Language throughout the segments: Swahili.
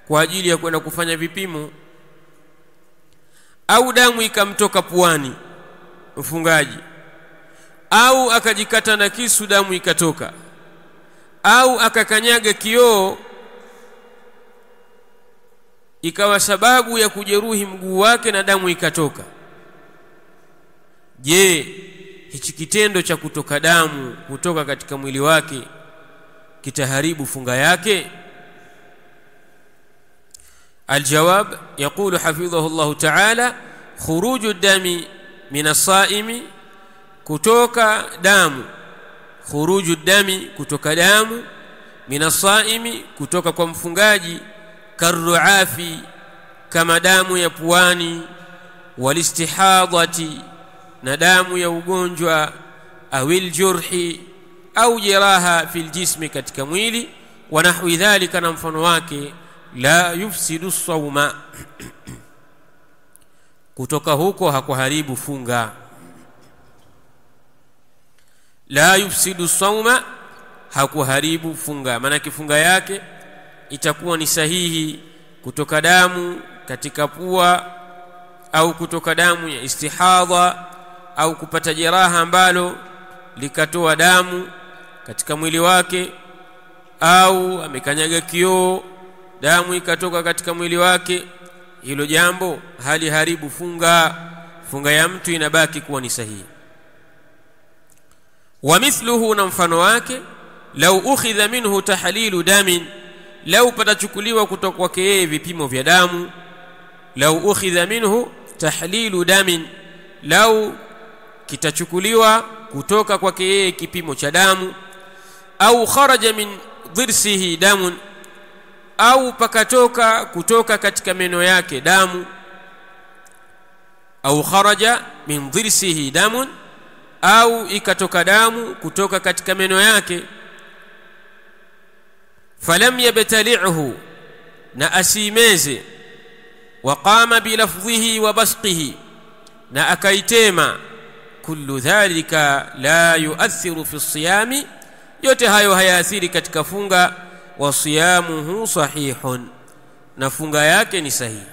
kwa ajili ya kwenda kufanya vipimo, au damu ikamtoka puani mfungaji, au akajikata na kisu damu ikatoka, au akakanyaga kioo ikawa sababu ya kujeruhi mguu wake na damu ikatoka, je, hichi kitendo cha kutoka damu kutoka katika mwili wake kitaharibu funga yake? Aljawab, yaqulu hafidhahu Allah ta'ala, khuruju dami min as-saimi, kutoka damu, khuruju dami, kutoka damu, min as-saimi, kutoka kwa mfungaji, karruafi, kama damu ya puani, walistihadhati, na damu ya ugonjwa, awil jurhi, au jeraha fil jismi, katika mwili, wa nahwi dhalika, na mfano wake, la yufsidu sawma, kutoka huko hakuharibu funga. La yufsidu sawma, hakuharibu funga, maana kifunga yake itakuwa ni sahihi. Kutoka damu katika pua, au kutoka damu ya istihadha, au kupata jeraha ambalo likatoa damu katika mwili wake, au amekanyaga kioo damu ikatoka katika mwili wake, hilo jambo haliharibu funga. Funga ya mtu inabaki kuwa ni sahihi. Wa mithluhu, na mfano wake, lau ukhidha minhu tahlilu damin, lau patachukuliwa kutoka kwake yeye vipimo vya damu. Lau ukhidha minhu tahlilu damin, lau kitachukuliwa kutoka kwake yeye kipimo cha damu. Au kharaja min dhirsihi damun, au pakatoka kutoka katika meno yake damu. Au kharaja min dhirsihi damun, au ikatoka damu kutoka katika meno yake. Falam yabtali'hu, na asimeze. Waqama bilafdhihi wa basqihi, na akaitema. Kullu dhalika la yuathiru fi siyami, yote hayo hayaathiri katika funga. Wa siyamuhu sahihun, na funga yake ni sahihi.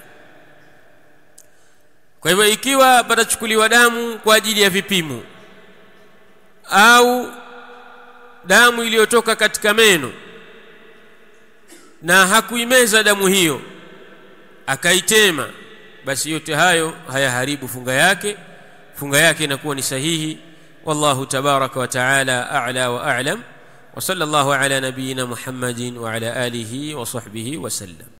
Kwa hivyo ikiwa patachukuliwa damu kwa ajili ya vipimo, au damu iliyotoka katika meno na hakuimeza damu hiyo akaitema, basi yote hayo hayaharibu funga yake. Funga yake inakuwa ni sahihi. Wallahu tabaraka wa taala a'la wa a'lam, wa sallallahu ala nabiyyina Muhammadin wa ala alihi wa sahbihi wa sallam.